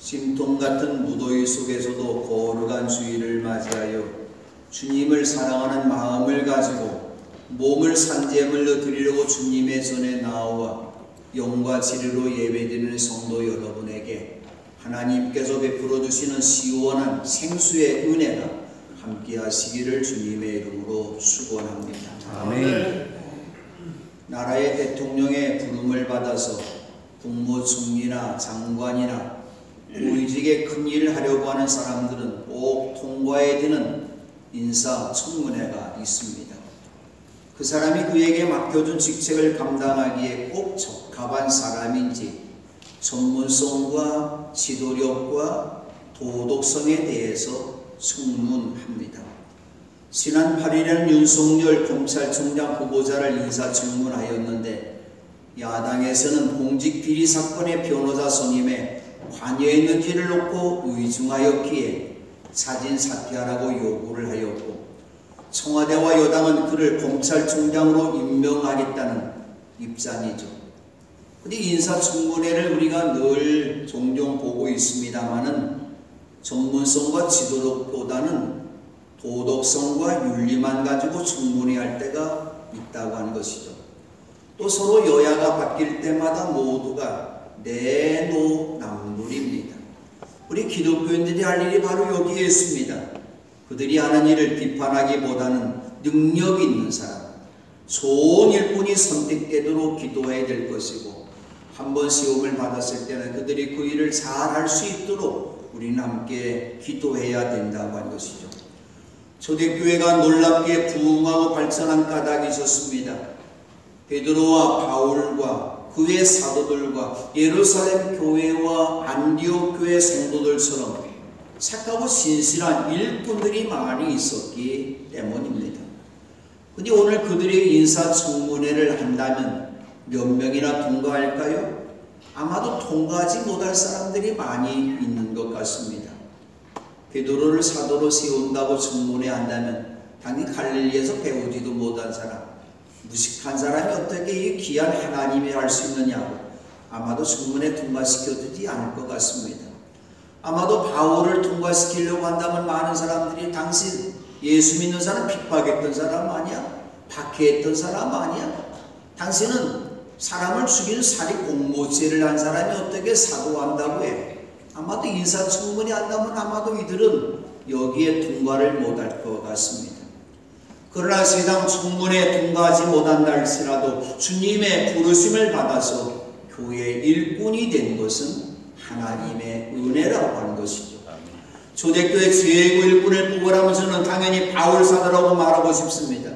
심통 같은 무더위 속에서도 거룩한 주일을 맞이하여 주님을 사랑하는 마음을 가지고 몸을 산제물로 드리려고 주님의 전에 나와 영과 진리로 예배드리는 성도 여러분에게 하나님께서 베풀어 주시는 시원한 생수의 은혜가 함께 하시기를 주님의 이름으로 축원합니다. 아멘. 나라의 대통령의 부름을 받아서 국무총리나 장관이나 고위직의 큰 일을 하려고 하는 사람들은 꼭 통과해야 되는 인사청문회가 있습니다. 그 사람이 그에게 맡겨준 직책을 감당하기에 꼭 적합한 사람인지 전문성과 지도력과 도덕성에 대해서 청문합니다. 지난 8일에는 윤석열 검찰총장 후보자를 인사청문하였는데 야당에서는 공직비리 사건의 변호사 선임에 관여했는지를 놓고 의중하였기에 자진 사퇴하라고 요구를 하였고, 청와대와 여당은 그를 검찰총장으로 임명하겠다는 입장이죠. 근데 인사청문회를 우리가 늘 종종 보고 있습니다마는 전문성과 지도력보다는 도덕성과 윤리만 가지고 청문회할 때가 있다고 하는 것이죠. 또 서로 여야가 바뀔 때마다 모두가 내노남불입니다. 우리 기독교인들이 할 일이 바로 여기에 있습니다. 그들이 하는 일을 비판하기보다는 능력 있는 사람, 좋은 일꾼이 선택되도록 기도해야 될 것이고, 한번 시험을 받았을 때는 그들이 그 일을 잘 할 수 있도록 우리는 함께 기도해야 된다고 하는 것이죠. 초대교회가 놀랍게 부흥하고 발전한 까닭이 있었습니다. 베드로와 바울과 그의 사도들과 예루살렘 교회와 안디옥 교회 성도들처럼 착하고 신실한 일꾼들이 많이 있었기 때문입니다. 근데 오늘 그들이 인사청문회를 한다면 몇 명이나 통과할까요? 아마도 통과하지 못할 사람들이 많이 있는 것 같습니다. 베드로를 사도로 세운다고 청문회 한다면 당연히 갈릴리에서 배우지도 못한 사람, 무식한 사람이 어떻게 이 귀한 하나님이 할 수 있느냐고 아마도 청문회 통과시켜주지 않을 것 같습니다. 아마도 바울을 통과시키려고 한다면 많은 사람들이 당신 예수 믿는 사람 핍박했던 사람 아니야? 박해했던 사람 아니야? 당신은 사람을 죽이는 살인 공모죄를 한 사람이 어떻게 사도한다고 해? 아마도 인사청문회 한다면 아마도 이들은 여기에 통과를 못할 것 같습니다. 그러나 세상 청문회에 통과하지 못한다 할지라도 주님의 부르심을 받아서 교회 일꾼이 된 것은 하나님의 은혜라고 하는 것이죠. 초대교회 최고 일꾼을 뽑으라면 저는 당연히 바울 사도라고 말하고 싶습니다.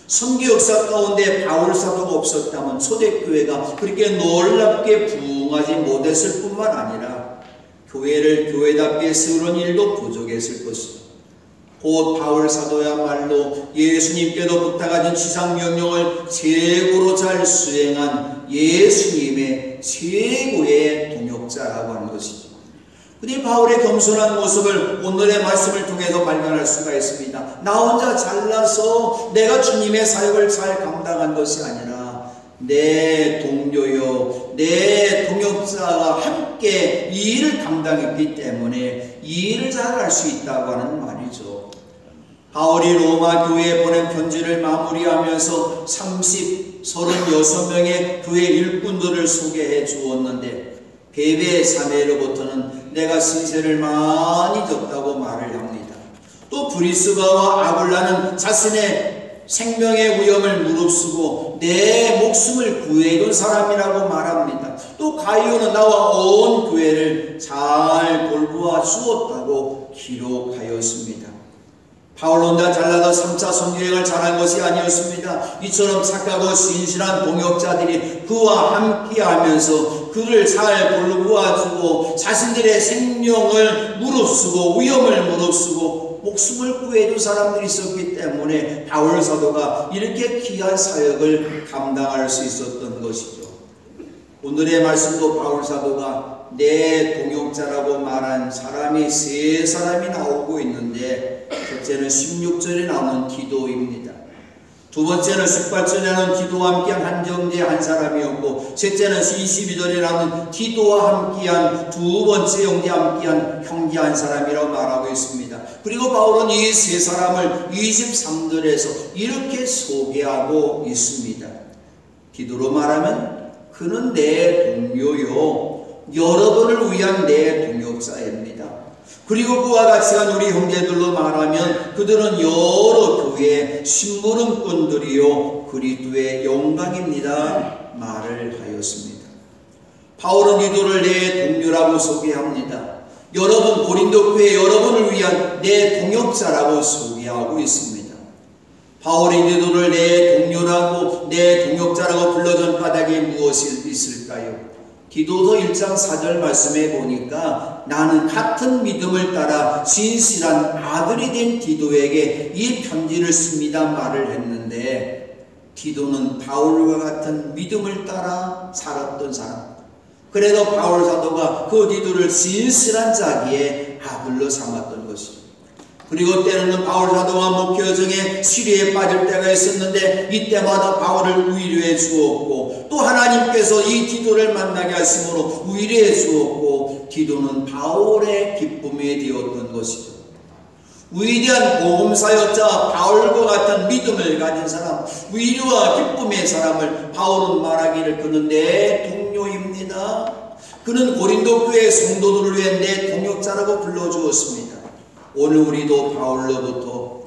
선교 역사 가운데 바울 사도가 없었다면 초대교회가 그렇게 놀랍게 부흥하지 못했을 뿐만 아니라 교회를 교회답게 세우는 일도 부족했을 것이죠. 곧 바울 사도야말로 예수님께도 부탁하신 지상명령을 최고로 잘 수행한 예수님의 최고의 동역자라고 하는 것이죠. 근데 바울의 겸손한 모습을 오늘의 말씀을 통해서 발견할 수가 있습니다. 나 혼자 잘나서 내가 주님의 사역을 잘 감당한 것이 아니라 내 동료여, 내 동역자와 함께 이 일을 감당했기 때문에 이 일을 잘 할 수 있다고 하는 말이죠. 바울이 로마 교회에 보낸 편지를 마무리하면서 36명의 교회 일꾼들을 소개해 주었는데 베베 사내로부터는 내가 신세를 많이 졌다고 말을 합니다. 또 브리스가와 아굴라는 자신의 생명의 위험을 무릅쓰고 내 목숨을 구해준 사람이라고 말합니다. 또 가이오는 나와 온 교회를 잘 돌보아 주었다고 기록하였습니다. 바울 혼자 잘나서 3차 선교행을 잘한 것이 아니었습니다. 이처럼 착하고 신실한 동역자들이 그와 함께 하면서 그를 잘 돌보아주고 자신들의 생명을 무릅쓰고 위험을 무릅쓰고 목숨을 구해준 사람들이 있었기 때문에 바울 사도가 이렇게 귀한 사역을 감당할 수 있었던 것이죠. 오늘의 말씀도 바울 사도가 내 동역자라고 말한 사람이 세 사람이 나오고 있는데 첫째는 16절에 나오는 디도입니다. 두 번째는 습발전이라는 기도와 함께한 한정제 한 사람이었고, 셋째는 22절이라는 기도와 함께한 두 번째 형제 함께한 형제 한 사람이라고 말하고 있습니다. 그리고 바울은 이 세 사람을 23절에서 이렇게 소개하고 있습니다. 기도로 말하면 그는 내 동료요, 여러분을 위한 내 동역자입니다. 그리고 그와 같이 한 우리 형제들로 말하면 그들은 여러 교회의 심부름꾼들이요 그리스도의 영광입니다 말을 하였습니다. 바울은 이들을 내 동료라고 소개합니다. 여러분, 고린도 교회 여러분을 위한 내 동역자라고 소개하고 있습니다. 바울이 이들을 내 동료라고, 내 동역자라고 불러준 까닭에 무엇이 있을까요? 디도서 1장 4절 말씀에 보니까 나는 같은 믿음을 따라 진실한 아들이 된 디도에게 이 편지를 씁니다 말을 했는데, 디도는 바울과 같은 믿음을 따라 살았던 사람, 그래도 바울 사도가 그 디도를 진실한 자기의 아들로 삼았던 것이죠. 그리고 때로는 바울 사도가 목회여정에 시리에 빠질 때가 있었는데 이때마다 바울을 위로해 주었고, 또 하나님께서 이 디도를 만나게 하심으로 위로해 주었고, 디도는 바울의 기쁨이 되었던 것이죠. 위대한 복음사였자 바울과 같은 믿음을 가진 사람, 위로와 기쁨의 사람을 바울은 말하기를 그는 내 동료입니다. 그는 고린도 교회 성도들을 위해 내 동역자라고 불러주었습니다. 오늘 우리도 바울로부터,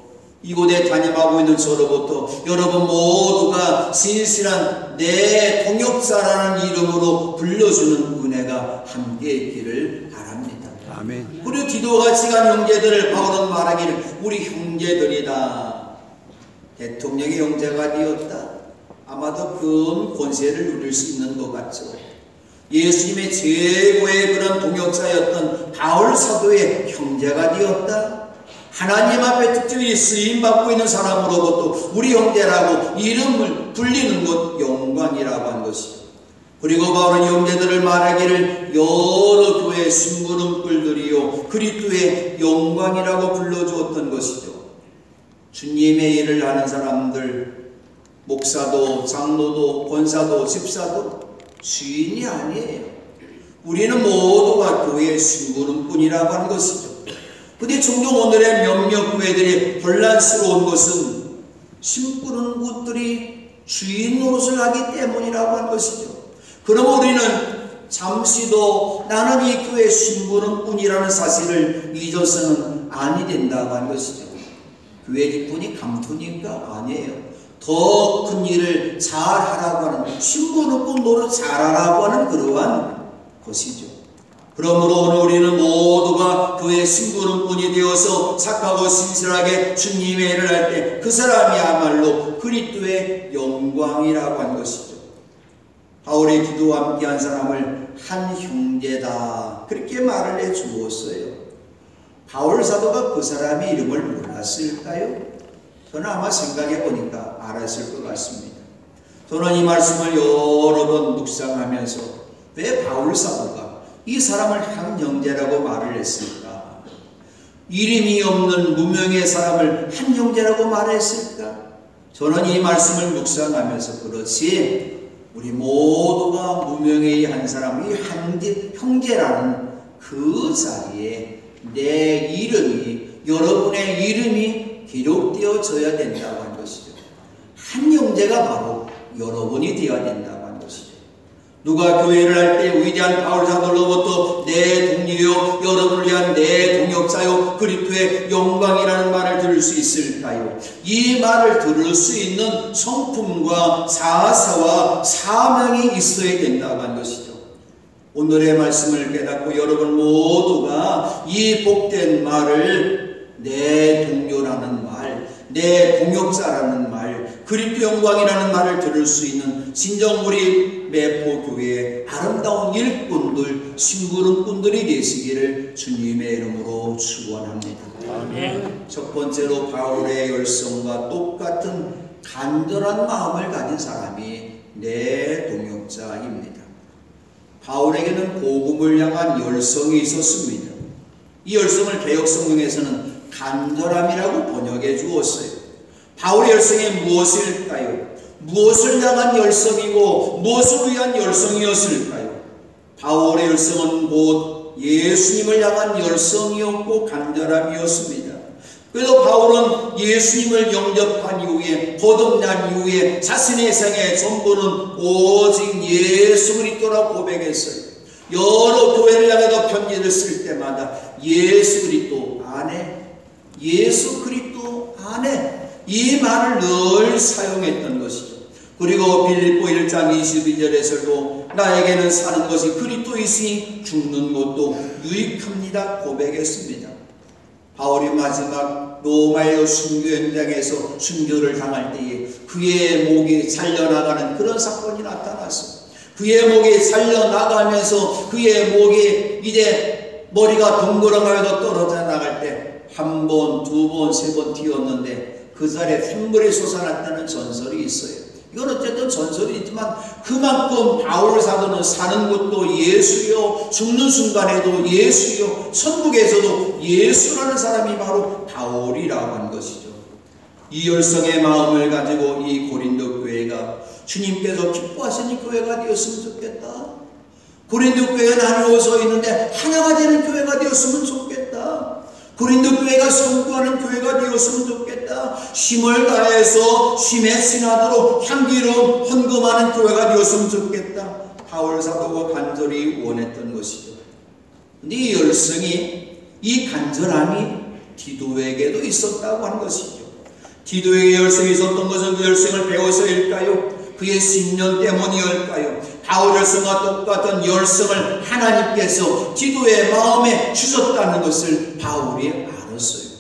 이곳에 담임하고 있는 저로부터 여러분 모두가 진실한 내 동역자라는 이름으로 불러주는 은혜가 함께 있기를 바랍니다. 아멘. 그리고 디도같이 간 형제들을 바울은 말하기를 우리 형제들이다. 대통령의 형제가 되었다. 아마도 큰 권세를 누릴 수 있는 것 같죠. 예수님의 최고의 그런 동역자였던 바울 사도의 형제가 되었다. 하나님 앞에 특별히 쓰임받고 있는 사람으로부터 우리 형제라고 이름을 불리는 것 영광이라고 한 것이죠. 그리고 바울은 형제들을 말하기를 여러 교회 심부름꾼들이요 그리스도의 영광이라고 불러주었던 것이죠. 주님의 일을 하는 사람들, 목사도 장로도 권사도 집사도 주인이 아니에요. 우리는 모두가 교회의 심부름꾼이라고 하는 것이죠. 근데 종종 오늘의 몇몇 교회들이 혼란스러운 것은 심부름꾼들이 주인 노릇을 하기 때문이라고 하는 것이죠. 그럼 우리는 잠시도 나는 이 교회의 심부름꾼이라는 사실을 잊어서는 아니 된다고 하는 것이죠. 교회 뒷분이 감투니까 아니에요. 더 큰 일을 잘하라고 하는, 심부름꾼 노릇 잘하라고 하는 그러한 것이죠. 그러므로 오늘 우리는 모두가 교회 심부름꾼이 되어서 착하고 신실하게 주님의 일을 할 때 그 사람이야말로 그리스도의 영광이라고 한 것이죠. 바울의 기도와 함께한 사람을 한 형제다 그렇게 말을 해 주었어요. 바울 사도가 그 사람의 이름을 몰랐을까요? 저는 아마 생각해 보니까 알았을 것 같습니다. 저는 이 말씀을 여러 번 묵상하면서 왜 바울 사도가 이 사람을 한 형제라고 말을 했을까? 이름이 없는 무명의 사람을 한 형제라고 말했을까? 저는 이 말씀을 묵상하면서 그렇지, 우리 모두가 무명의 한 사람, 이 형제라는 그 자리에 내 이름이, 여러분의 이름이 기록되어져야 된다고 하는 것이죠. 한 형제가 바로 여러분이 되어야 된다고 하는 것이죠. 누가 교회를 할 때 위대한 바울 사도로부터 내 동료요 여러분을 위한 내 동역자요 그리스도의 영광이라는 말을 들을 수 있을까요? 이 말을 들을 수 있는 성품과 사사와 사명이 있어야 된다고 하는 것이죠. 오늘의 말씀을 깨닫고 여러분 모두가 이 복된 말을 내 동료라는 말, 내 동역자라는 말, 그리스도 영광이라는 말을 들을 수 있는 진정 우리 매포교회의 아름다운 일꾼들, 심부름꾼들이 되시기를 주님의 이름으로 축원합니다. 아멘. 첫 번째로 바울의 열성과 똑같은 간절한 마음을 가진 사람이 내 동역자입니다. 바울에게는 복음을 향한 열성이 있었습니다. 이 열성을 개역성경에서는 간절함이라고 번역해 주었어요. 바울의 열성이 무엇일까요? 무엇을 향한 열성이고 무엇을 위한 열성이었을까요? 바울의 열성은 곧 예수님을 향한 열성이었고 간절함이었습니다. 그래서 바울은 예수님을 영접한 이후에, 거듭난 이후에 자신의 생애 전부는 오직 예수 그리스도라고 고백했어요. 여러 교회를 향해서 편지를 쓸 때마다 예수 그리스도 안에, 예수 그리스도 안에, 이 말을 늘 사용했던 것이죠. 그리고 빌립보 1장 22절에서도 나에게는 사는 것이 그리스도이시니 죽는 것도 유익합니다 고백했습니다. 바울이 마지막 로마의 순교 현장에서 순교를 당할 때에 그의 목이 잘려나가는 그런 사건이 나타났습니다. 그의 목이 잘려나가면서 그의 목이 이제 머리가 동그라미가 떨어져 나갈 때 한 번, 두 번, 세 번 뛰었는데 그 자리에 샘물이 솟아났다는 전설이 있어요. 이건 어쨌든 전설이지만 그만큼 바울 사도는 사는 것도 예수요, 죽는 순간에도 예수요, 천국에서도 예수라는 사람이 바로 바울이라고 하는 것이죠. 이 열성의 마음을 가지고 이 고린도 교회가 주님께서 기뻐하시는 교회가 되었으면 좋겠다. 고린도 교회는 하나로 서 있는데 하나가 되는 교회가 되었으면 좋겠다. 고린도 교회가 선교하는 교회가 되었으면 좋겠다. 힘을 다해서 힘에 신하도록 향기로운 헌금하는 교회가 되었으면 좋겠다. 바울 사도가 간절히 원했던 것이죠. 근데 이 열성이, 이 간절함이 디도에게도 있었다고 하는 것이죠. 디도에게 열성이 있었던 것은 그 열성을 배워서일까요? 그의 신념 때문이었을까요? 바울 열성과 똑같은 열성을 하나님께서 디도의 마음에 주셨다는 것을 바울이 알았어요.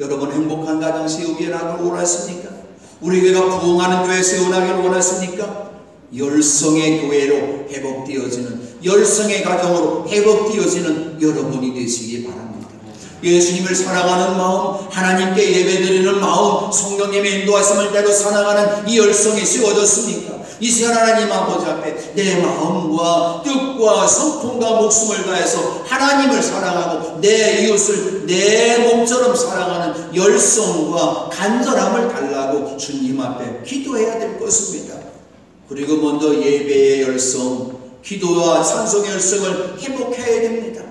여러분 행복한 가정 세우기를 원하십니까? 우리 교회가 부흥하는 교회 세워나기를 원하십니까? 열성의 교회로 회복되어지는, 열성의 가정으로 회복되어지는 여러분이 되시기 바랍니다. 예수님을 사랑하는 마음, 하나님께 예배드리는 마음, 성령님의 인도하심을 대로 살아가는 이 열성이 세워졌습니까? 이 시간 하나님 아버지 앞에 내 마음과 뜻과 성품과 목숨을 다해서 하나님을 사랑하고 내 이웃을 내 몸처럼 사랑하는 열성과 간절함을 달라고 주님 앞에 기도해야 될 것입니다. 그리고 먼저 예배의 열성, 기도와 찬송의 열성을 회복해야 됩니다.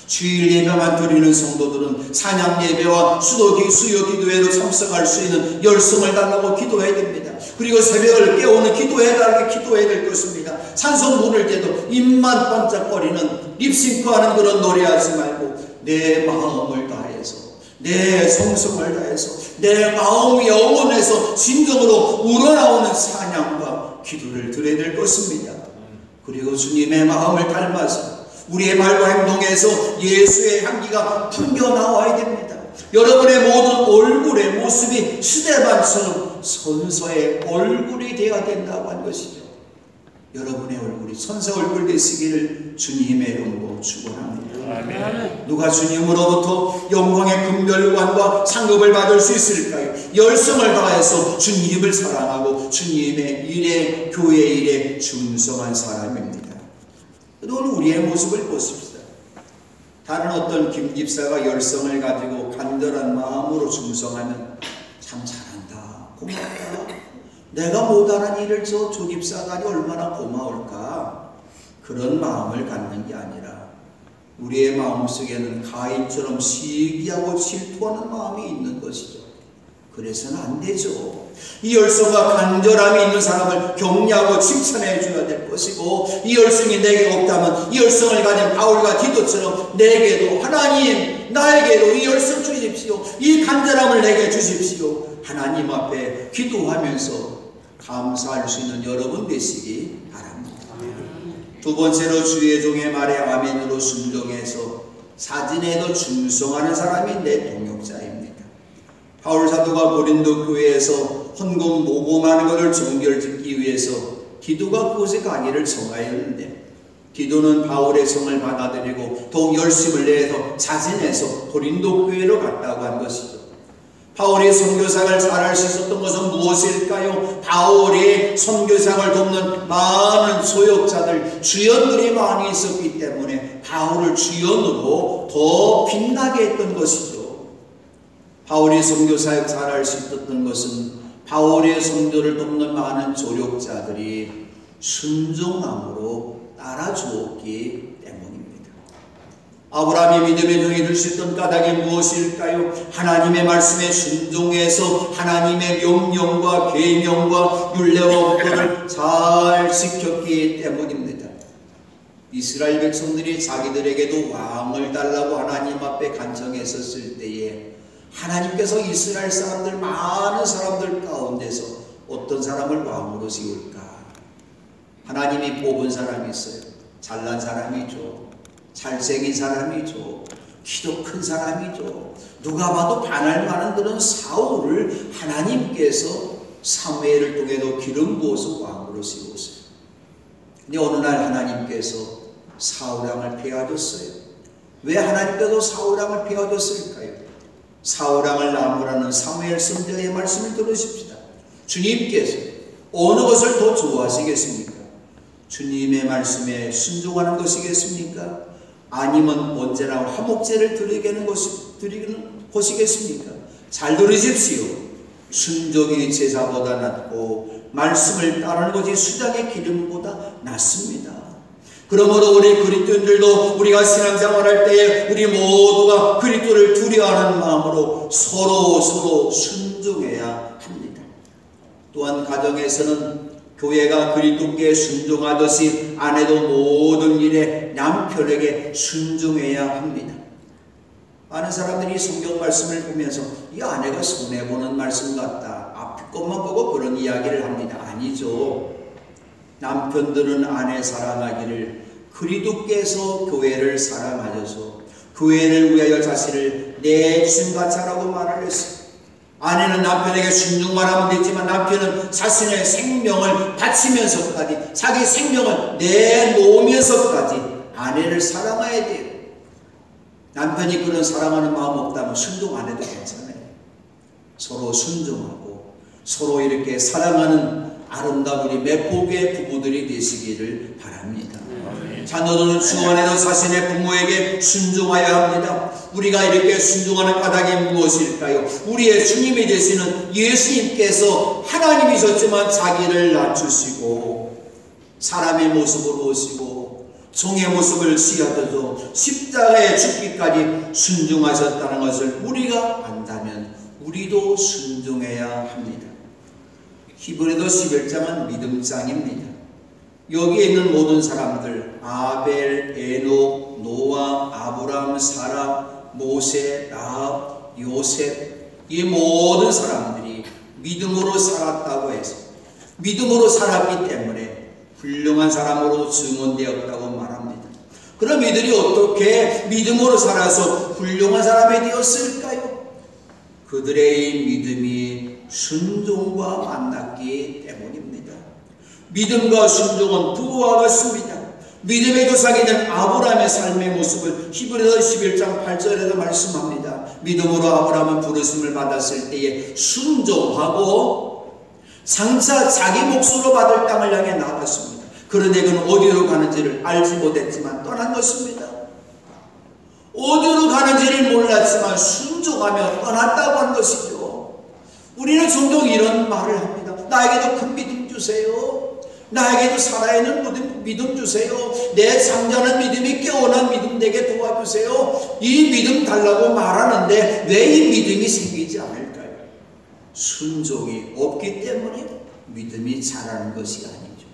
주일 예배만 드리는 성도들은 찬양 예배와 수요 기도회도 참석할 수 있는 열성을 달라고 기도해야 됩니다. 그리고 새벽을 깨우는 기도해달라고 기도해야 될 것입니다. 찬송 부를 때도 입만 반짝거리는 립싱크하는 그런 노래하지 말고 내 마음을 다해서, 내 정성을 다해서, 내 마음 영혼에서 진정으로 우러나오는 찬양과 기도를 드려야 될 것입니다. 그리고 주님의 마음을 닮아서 우리의 말과 행동에서 예수의 향기가 풍겨 나와야 됩니다. 여러분의 모든 얼굴의 모습이 스데반처럼 선서의 얼굴이 되어야 된다고 한 것이죠. 여러분의 얼굴이 선서 얼굴 되시기를 주님의 이름으로 축원합니다. 아멘. 누가 주님으로부터 영광의 금별관과 상급을 받을 수 있을까요? 열성을 다해서 주님을 사랑하고 주님의 일에, 교회 일에 충성한 사람입니다. 오늘 우리의 모습을 보십시오. 다른 어떤 김 집사가 열성을 가지고 간절한 마음으로 충성하면 참 잘한다, 고맙다, 내가 못하는 일을 저 집사가 얼마나 고마울까, 그런 마음을 갖는 게 아니라 우리의 마음속에는 가인처럼 시기하고 질투하는 마음이 있는 것이죠. 그래서는 안 되죠. 이 열성과 간절함이 있는 사람을 격려하고 칭찬해 줘야 될 것이고, 이 열성이 내게 없다면 이 열성을 가진 바울과 디도처럼 내게도, 하나님 나에게도 이 열성 주십시오, 이 간절함을 내게 주십시오, 하나님 앞에 기도하면서 감사할 수 있는 여러분 되시기 바랍니다. 두 번째로 주의 종의 말에 아멘으로 순종해서 사진에도 충성하는 사람이 내 동역자입니다. 바울 사도가 고린도 교회에서 헌금 모금하는 것을 정결짓기 위해서 디도가 그곳에 가기를 정하였는데, 디도는 바울의 성을 받아들이고 더욱 열심을 내서 자진해서 고린도 교회로 갔다고 한 것이죠. 바울이 선교사를 잘할 수 있었던 것은 무엇일까요? 바울이 선교사를 돕는 많은 소역자들, 주연들이 많이 있었기 때문에 바울을 주연으로 더 빛나게 했던 것이죠. 바울이 선교사역 잘할 수 있었던 것은 바울의 선교를 돕는 많은 조력자들이 순종함으로 따라주었기 때문입니다. 아브라함이 믿음의 종이 될 수 있던 까닭이 무엇일까요? 하나님의 말씀에 순종해서 하나님의 명령과 계명과 율례와 법도를 잘 지켰기 때문입니다. 이스라엘 백성들이 자기들에게도 왕을 달라고 하나님 앞에 간청했었을 때에 하나님께서 이스라엘 사람들, 많은 사람들 가운데서 어떤 사람을 왕으로 세울까? 하나님이 뽑은 사람이 있어요. 잘난 사람이죠. 잘생긴 사람이죠. 키도 큰 사람이죠. 누가 봐도 반할 만한 그런 사울을 하나님께서 사무엘을 통해서 기름 부어서 왕으로 세웠어요. 근데 어느 날 하나님께서 사울왕을 폐하셨어요. 왜 하나님께서 사울왕을 폐하셨을까요? 사울왕을 나무라는 사무엘 선지자의 말씀을 들으십시다. 주님께서 어느 것을 더 좋아하시겠습니까? 주님의 말씀에 순종하는 것이겠습니까? 아니면 언제나 화목제를 드리는 것이겠습니까? 잘 들으십시오. 순종이 제사보다 낫고 말씀을 따르는 것이 수장의 기름보다 낫습니다. 그러므로 우리 그리스도인들도 우리가 신앙생활할 때에 우리 모두가 그리스도를 두려워하는 마음으로 서로 순종해야 합니다. 또한 가정에서는 교회가 그리스도께 순종하듯이 아내도 모든 일에 남편에게 순종해야 합니다. 많은 사람들이 성경 말씀을 보면서 이 아내가 손해보는 말씀 같다, 앞 것만 보고 그런 이야기를 합니다. 아니죠. 남편들은 아내 사랑하기를 그리스도께서 교회를 사랑하셔서 교회를 위하여 자신을 내주신 같이 하라고 말을 했어요. 아내는 남편에게 순종만 하면 되지만 남편은 자신의 생명을 바치면서까지, 자기 생명을 내놓으면서까지 아내를 사랑해야 돼요. 남편이 그런 사랑하는 마음 없다면 순종 안 해도 괜찮아요. 서로 순종하고 서로 이렇게 사랑하는 아름다운 우리 매복의 부부들이 되시기를 바랍니다. 자녀들은 주안에서 자신의 부모에게 순종하여야 합니다. 우리가 이렇게 순종하는 까닭이 무엇일까요? 우리의 주님이 되시는 예수님께서 하나님이셨지만 자기를 낮추시고 사람의 모습으로 오시고 종의 모습을 취하셔서 십자가에 죽기까지 순종하셨다는 것을 우리가 안다면 우리도 순종해야 합니다. 히브리서 11장은 믿음장입니다. 여기에 있는 모든 사람들, 아벨, 에녹, 노아, 아브람, 사라, 모세, 라합, 요셉, 이 모든 사람들이 믿음으로 살았다고 해서 믿음으로 살았기 때문에 훌륭한 사람으로 증언되었다고 말합니다. 그럼 이들이 어떻게 믿음으로 살아서 훌륭한 사람이 되었을까요? 그들의 믿음이 순종과 만났기 때문입니다. 믿음과 순종은 부부와 같습니다. 믿음의 조상이 된 아브라함의 삶의 모습을 히브리서 11장 8절에도 말씀합니다. 믿음으로 아브라함은 부르심을 받았을 때에 순종하고 장차 자기 몫으로 받을 땅을 향해 나아갔습니다. 그런데 그는 어디로 가는지를 알지 못했지만 떠난 것입니다. 어디로 가는지를 몰랐지만 순종하며 떠났다고 한 것이죠. 우리는 종종 이런 말을 합니다. 나에게도 큰 믿음 주세요. 나에게도 살아있는 믿음 주세요. 내 잠자는 믿음이 깨어난 믿음 되게 도와주세요. 이 믿음 달라고 말하는데 왜 이 믿음이 생기지 않을까요? 순종이 없기 때문에 믿음이 자라는 것이 아니죠.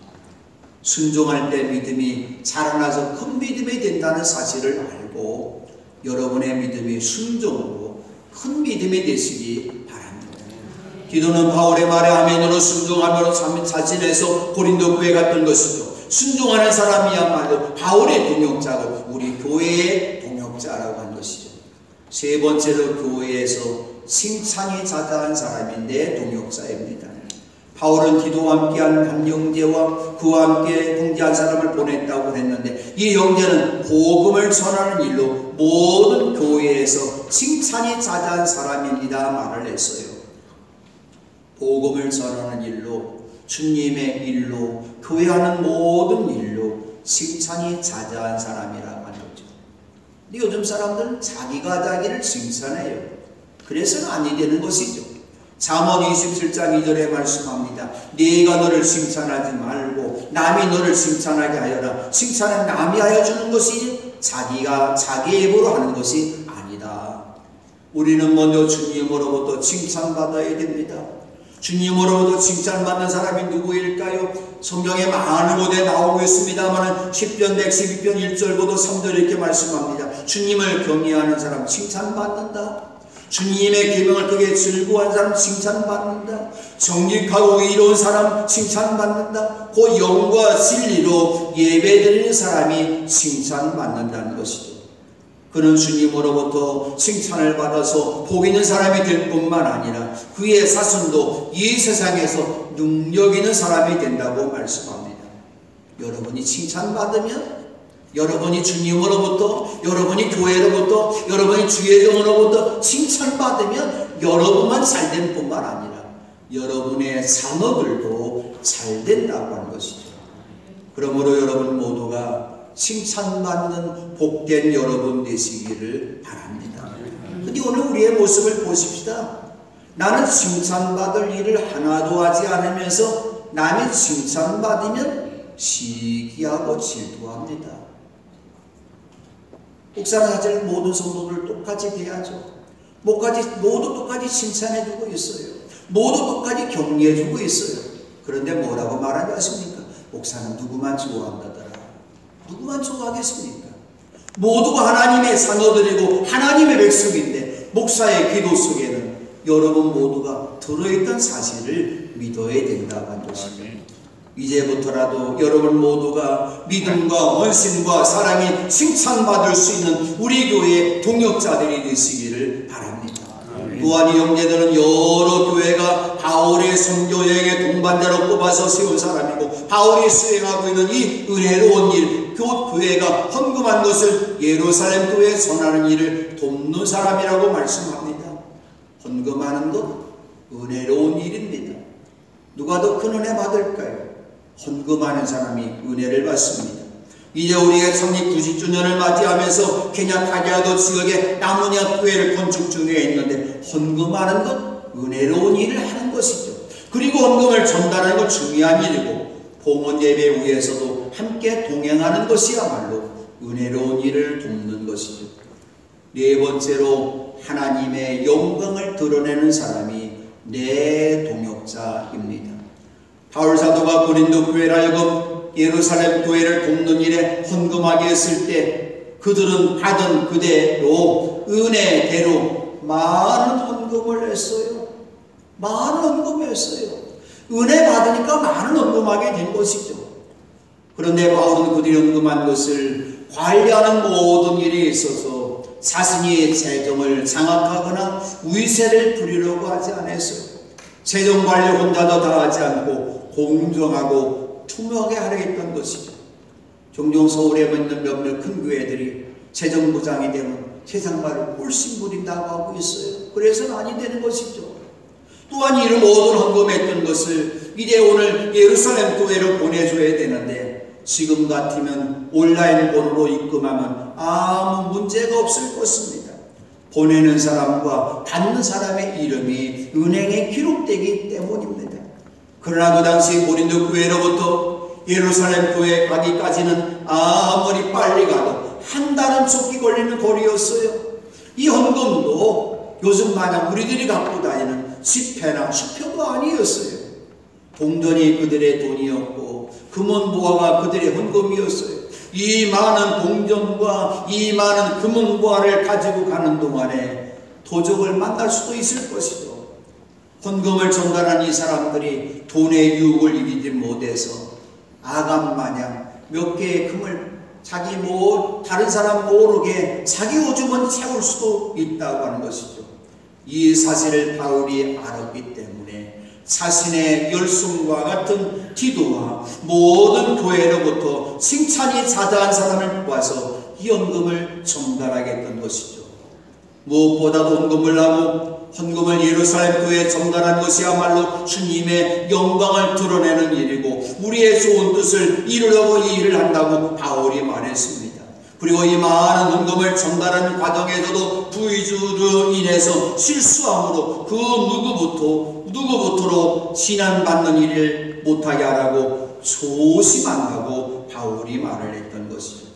순종할 때 믿음이 자라나서 큰 믿음이 된다는 사실을 알고 여러분의 믿음이 순종으로 큰 믿음이 되시기 바랍니다. 기도는 바울의 말에 아멘으로 순종하며 자신에서 고린도 교회에 갔던 것이죠. 순종하는 사람이야말로 바울의 동역자고 우리 교회의 동역자라고 한 것이죠. 세 번째로 교회에서 칭찬이 자자한 사람인데 동역자입니다. 바울은 기도와 함께한 한 형제와 그와 함께 동지한 사람을 보냈다고 했는데 이 형제는 복음을 전하는 일로 모든 교회에서 칭찬이 자자한 사람입니다 말을 했어요. 복음을 전하는 일로, 주님의 일로, 교회하는 모든 일로 칭찬이 자자한 사람이라고 하는 거죠. 근데 요즘 사람들은 자기가 자기를 칭찬해요. 그래서는 아니 되는 것이죠. 잠언 27장 2절에 말씀합니다. 네가 너를 칭찬하지 말고 남이 너를 칭찬하게 하여라. 칭찬은 남이 하여 주는 것이지 자기가 자기 입으로 하는 것이 아니다. 우리는 먼저 주님으로부터 칭찬받아야 됩니다. 주님으로부터 칭찬받는 사람이 누구일까요? 성경에 많은 곳에 나오고 있습니다만 10편 112편 1절부터 3절 이렇게 말씀합니다. 주님을 경외하는 사람 칭찬받는다. 주님의 계명을 크게 즐거워하는 사람 칭찬받는다. 정직하고 의로운 사람 칭찬받는다. 그 영과 진리로 예배드리는 사람이 칭찬받는다는 것이죠. 그는 주님으로부터 칭찬을 받아서 복 있는 사람이 될 뿐만 아니라 그의 자손도 이 세상에서 능력 있는 사람이 된다고 말씀합니다. 여러분이 칭찬받으면, 여러분이 주님으로부터, 여러분이 교회로부터, 여러분이 주의 종으로부터 칭찬받으면 여러분만 잘될 뿐만 아니라 여러분의 자녀들도 잘 된다고 하는 것이죠. 그러므로 여러분 모두가 칭찬받는 복된 여러분 되시기를 바랍니다. 근데 오늘 우리의 모습을 보십시다. 나는 칭찬받을 일을 하나도 하지 않으면서 남이 칭찬받으면 시기하고 질투합니다. 목사를 모든 성도들 똑같이 대하죠. 모두 똑같이 칭찬해주고 있어요. 모두 똑같이 격려해주고 있어요. 그런데 뭐라고 말하지 않습니까? 목사는 누구만 좋아한다더라. 누구만 좋아하겠습니까? 모두가 하나님의 자녀들이고 하나님의 백성인데 목사의 기도 속에는 여러분 모두가 들어있던 사실을 믿어야 된다고 하는 것입니다. 이제부터라도 여러분 모두가 믿음과 헌신과 사랑이 칭찬받을 수 있는 우리 교회의 동역자들이 되시기를 바랍니다. 또한 이 형제들은 여러 교회가 바울의 선교 여행의 동반자로 뽑아서 세운 사람이고 바울이 수행하고 있는 이 은혜로운 일, 교회가 헌금한 것을 예루살렘 교회에 전하는 일을 돕는 사람이라고 말씀합니다. 헌금하는 것 은혜로운 일입니다. 누가 더 큰 은혜 받을까요? 헌금하는 사람이 은혜를 받습니다. 이제 우리의 창립 90주년을 맞이하면서 케냐 카리아도 지역에 나무냐 교회를 건축 중에 있는데 헌금하는 것 은혜로운 일을 하는 것이죠. 그리고 헌금을 전달하는 것 중요한 일이고 봉헌 예배 위에서도 함께 동행하는 것이야말로 은혜로운 일을 돕는 것이죠. 네 번째로 하나님의 영광을 드러내는 사람이 내 동역자입니다. 바울 사도가 고린도 교회를 하여금 예루살렘 교회를 돕는 일에 헌금하게 했을 때 그들은 받은 그대로 은혜대로 많은 헌금을 했어요. 많은 헌금을 했어요. 은혜 받으니까 많은 헌금하게 된 것이죠. 그런데 바울은 그들이 헌금한 것을 관리하는 모든 일에 있어서 자신이 재정을 장악하거나 위세를 부리려고 하지 않았어요. 재정 관리 혼자도 다 하지 않고 공정하고 투명하게 하려 했던 것이죠. 종종 서울에 있는 몇몇 큰 교회들이 재정부장이 되면 세상과를 꿀씬 부린다고 하고 있어요. 그래서는 아니 되는 것이죠. 또한 이를 모든 헌금했던 것을 이제 오늘 예루살렘 교회로 보내줘야 되는데 지금 같으면 온라인본으로 입금하면 아무 문제가 없을 것입니다. 보내는 사람과 받는 사람의 이름이 은행에 기록되기 때문입니다. 그러나 그 당시 고린도 교회로부터 예루살렘 교회에 가기까지는 아무리 빨리 가도 한 달은 쫓기 걸리는 거리였어요. 이 헌금도 요즘 마냥 우리들이 갖고 다니는 지폐나 수표도 아니었어요. 동전이 그들의 돈이었고 금은보화가 그들의 헌금이었어요. 이 많은 동전과 이 많은 금은보화를 가지고 가는 동안에 도적을 만날 수도 있을 것이죠. 헌금을 전달한 이 사람들이 돈의 유혹을 이기지 못해서 아감마냥 몇 개의 금을 다른 사람 모르게 자기 오줌은 채울 수도 있다고 하는 것이죠. 이 사실을 바울이 알았기 때문에 자신의 열심과 같은 기도와 모든 교회로부터 칭찬이 자자한 사람을 뽑아서 이 헌금을 전달하게 했던 것이죠. 무엇보다도 헌금을 하고 헌금을 예루살렘 교회에 전달한 것이야말로 주님의 영광을 드러내는 일이고 우리의 좋은 뜻을 이루려고 이 일을 한다고 바울이 말했습니다. 그리고 이 많은 헌금을 전달하는 과정에서도 부의주로 인해서 실수함으로 그 누구부터로 진한받는 일을 못하게 하라고 조심한다고 바울이 말을 했던 것이죠.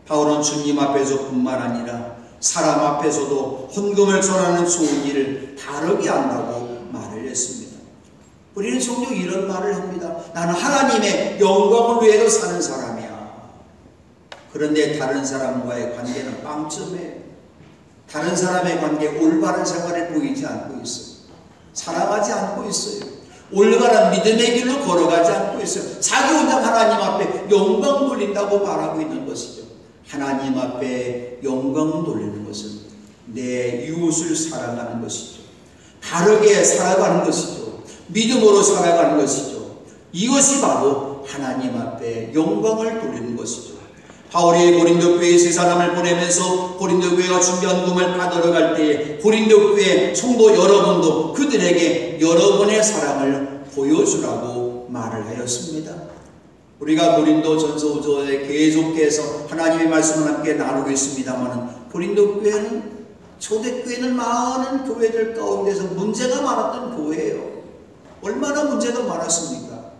바울은 주님 앞에서뿐만 아니라 사람 앞에서도 헌금을 전하는 좋은 일을 다르게 한다고 말을 했습니다. 우리는 종종 이런 말을 합니다. 나는 하나님의 영광을 위해서 사는 사람이야. 그런데 다른 사람과의 관계는 빵점이에요. 다른 사람의 관계 올바른 생활을 보이지 않고 있어요. 사랑하지 않고 있어요. 올바른 믿음의 길로 걸어가지 않고 있어요. 자기 혼자 하나님 앞에 영광 돌린다고 말하고 있는 것이죠. 하나님 앞에 영광 돌리는 것은 내 이웃을 사랑하는 것이죠. 바르게 살아가는 것이죠. 믿음으로 살아가는 것이죠. 이것이 바로 하나님 앞에 영광을 돌리는 것이죠. 바울이 고린도 교회에 세 사람을 보내면서 고린도 교회가 준비한 금을 받으러 갈 때에 고린도 교회 성도 여러분도 그들에게 여러분의 사랑을 보여주라고 말을 하였습니다. 우리가 고린도 전서에 계속해서 하나님의 말씀을 함께 나누고 있습니다만 고린도 교회는 초대교회는 많은 교회들 가운데서 문제가 많았던 교회예요. 얼마나 문제가 많았습니까?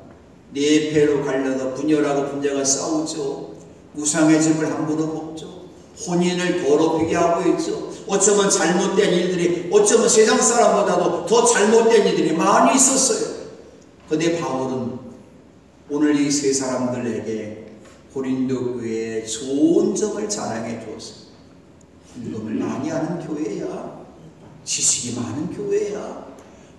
네 배로 갈려서 분열하고 분자가 싸우죠. 우상의 집을 함부로 먹죠. 혼인을 더럽히게 하고 있죠. 어쩌면 잘못된 일들이 어쩌면 세상 사람보다도 더 잘못된 일들이 많이 있었어요. 그런데 바울은 오늘 이 세 사람들에게 고린도 교회의 좋은 점을 자랑해 주었어요. 헌금을 많이 하는 교회야. 지식이 많은 교회야.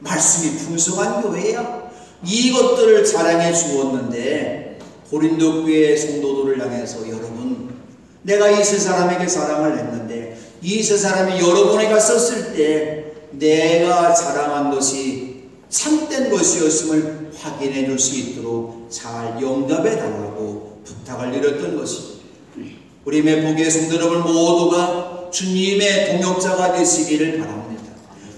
말씀이 풍성한 교회야. 이것들을 자랑해 주었는데 고린도 교회의 성도들을 향해서 여러분, 내가 이 세 사람에게 사랑을 했는데 이 세 사람이 여러분에게 썼을 때 내가 자랑한 것이 참된 것이었음을 확인해 줄 수 있도록 잘 영접해 달라고 부탁을 드렸던 것이죠. 우리 매복의 성도 여러분 모두가 주님의 동역자가 되시기를 바랍니다.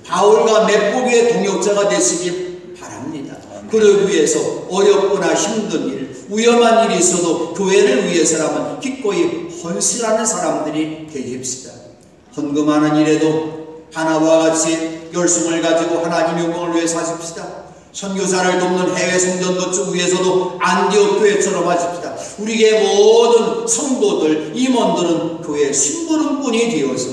바울과 매복의 동역자가 되시기 바랍니다. 그러기 위해서 어렵거나 힘든 일, 위험한 일이 있어도 교회를 위해서라면 기꺼이 헌신하는 사람들이 되십시다. 헌금하는 일에도 하나와 같이 열심을 가지고 하나님의 영광을 위해 사십시다. 선교사를 돕는 해외 성전 건축 위해서도 안디옥 교회처럼 하십시다. 우리의 모든 성도들, 임원들은 교회 심부름꾼이 되어서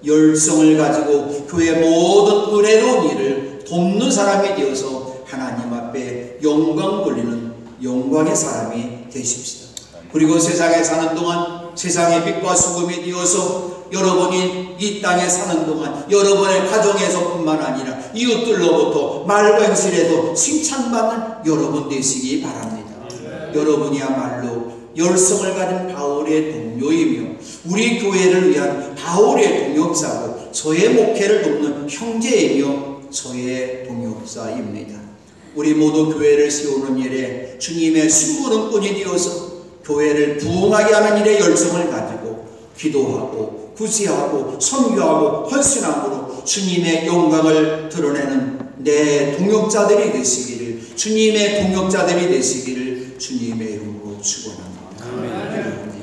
열성을 가지고 교회 모든 은혜로운 일을 돕는 사람이 되어서 하나님 앞에 영광 돌리는 영광의 사람이 되십시다. 그리고 세상에 사는 동안 세상의 빛과 수금이 되어서 여러분이 이 땅에 사는 동안 여러분의 가정에서뿐만 아니라 이웃들로부터 말과 행실에도 칭찬받는 여러분 되시기 바랍니다. 여러분이야말로 열성을 가진 바울의 동료이며 우리 교회를 위한 바울의 동역자고 저의 목회를 돕는 형제이며 저의 동역자입니다. 우리 모두 교회를 세우는 일에 주님의 심부름꾼이 되어서 교회를 부흥하게 하는 일에 열정을 가지고 기도하고 구제하고 선교하고 헌신함으로 주님의 영광을 드러내는 내 동역자들이 되시기를, 주님의 동역자들이 되시기를 주님의 이름으로 축원합니다.